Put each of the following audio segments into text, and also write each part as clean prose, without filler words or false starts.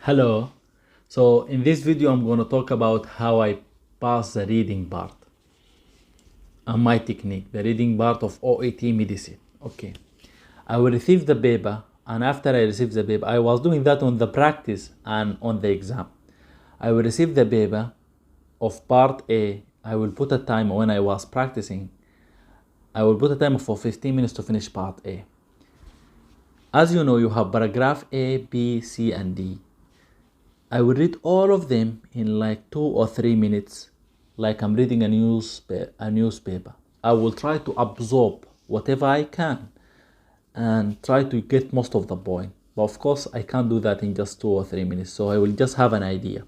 Hello. So in this video, I'm going to talk about how I pass the reading part and my technique, the reading part of OET medicine. Okay. I will receive the paper, and after I receive the paper, I was doing that on the practice and on the exam. I will receive the paper of part A. I will put a time when I was practicing. I will put a timer for 15 minutes to finish part A. As you know, you have paragraph A, B, C, and D. I will read all of them in like 2 or 3 minutes, like I'm reading a newspaper. I will try to absorb whatever I can and try to get most of the point. But of course, I can't do that in just 2 or 3 minutes, so I will just have an idea.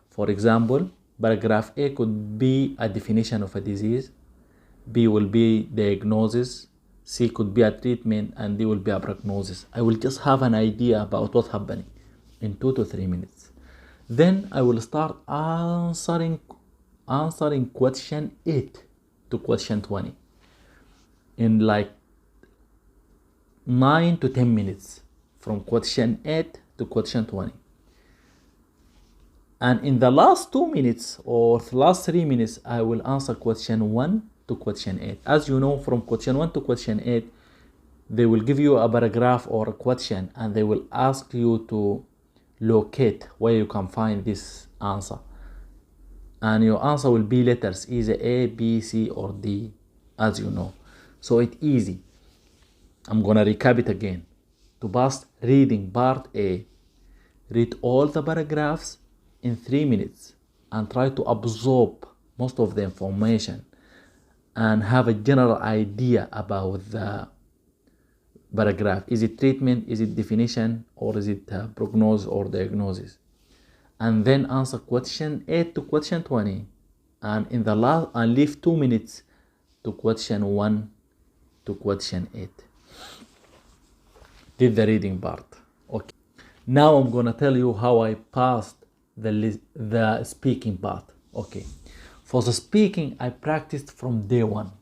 For example, paragraph A could be a definition of a disease, B will be diagnosis, C could be a treatment, and D will be a prognosis. I will just have an idea about what's happening in 2 to 3 minutes. Then I will start answering question 8 to question 20 in like 9 to 10 minutes, from question 8 to question 20. And in the last 2 minutes or the last 3 minutes, I will answer question 1 to question 8. As you know, from question 1 to question 8, they will give you a paragraph or a question, and they will ask you to locate where you can find this answer. And your answer will be letters, either A, B, C, or D, as you know. So it's easy. I'm gonna recap it again. To pass reading part A, read all the paragraphs in 3 minutes and try to absorb most of the information and have a general idea about the paragraph. Is it treatment, is it definition, or is it prognosis or diagnosis? And then answer question 8 to question 20, and in the last, and leave 2 minutes to question 1 to question 8. Did the reading part. Okay. Now I'm gonna tell you how I passed the speaking part. Okay. For the speaking, I practiced from day one.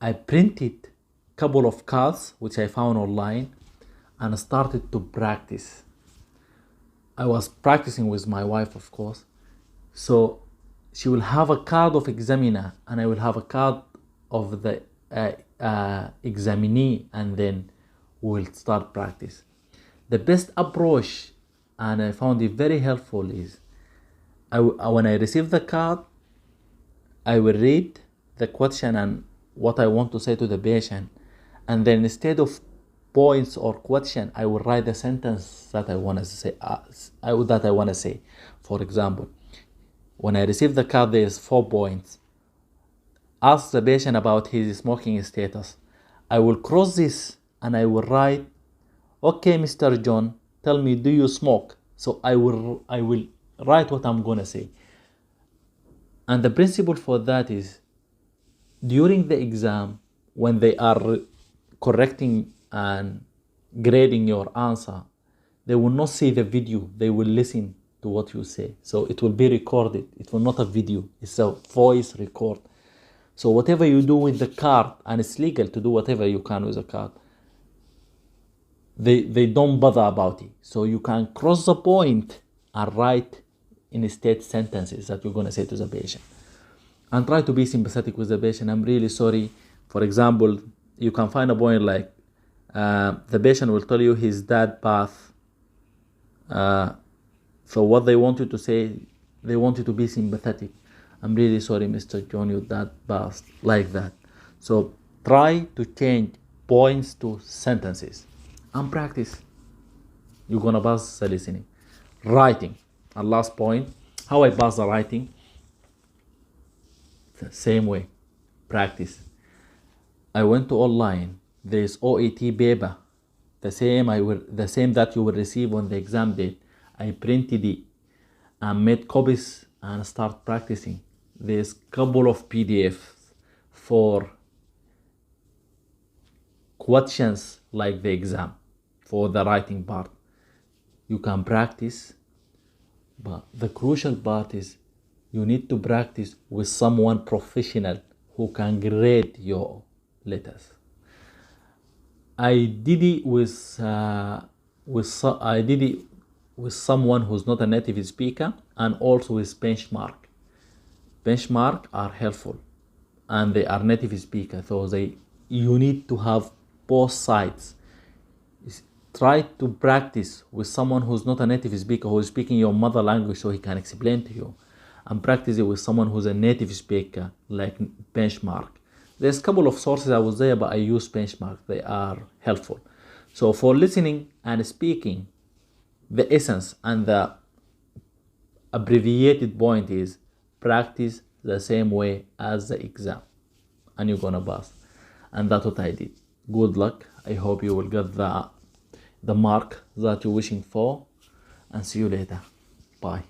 I printed couple of cards which I found online and started to practice. I was practicing with my wife, of course. So she will have a card of examiner and I will have a card of the examinee, and then we'll start practice. The best approach, and I found it very helpful, is when I receive the card, I will read the question and what I want to say to the patient, and then instead of points or question, I will write the sentence that I want to say. For example, when I receive the card, there's 4 points. Ask the patient about his smoking status. I will cross this and I will write, okay, Mr. John, tell me, do you smoke? So I will write what I'm gonna say. And the principle for that is, during the exam, when they are correcting and grading your answer, they will not see the video, they will listen to what you say. So it will be recorded. It will not a video, it's a voice record. So whatever you do with the card, and it's legal to do whatever you can with the card, they don't bother about it. So you can cross the point and write instead sentences that you're going to say to the patient. And try to be sympathetic with the patient. I'm really sorry. For example, you can find a point like, the patient will tell you his dad passed. So what they want you to say, they want you to be sympathetic. I'm really sorry, Mr. John, your dad passed, like that. So try to change points to sentences and practice. You're gonna pass the listening. Writing, and last point, how I pass the writing. The same way, practice. I went to online. There's OET paper, the same that you will receive on the exam date. I printed it and made copies and start practicing. There's couple of PDFs for questions like the exam, for the writing part. You can practice, but the crucial part is you need to practice with someone professional who can grade your letters. I did it with with someone who's not a native speaker, and also with benchmark. Benchmark are helpful and they are native speaker, so you need to have both sides. Try to practice with someone who's not a native speaker, who is speaking your mother language, so he can explain to you, and practice it with someone who's a native speaker like benchmark. There's a couple of sources I was there, but I use benchmark. They are helpful. So for listening and speaking, the essence and the abbreviated point is practice the same way as the exam and you're gonna pass. And that's what I did. Good luck. I hope you will get the mark that you're wishing for, and see you later. Bye.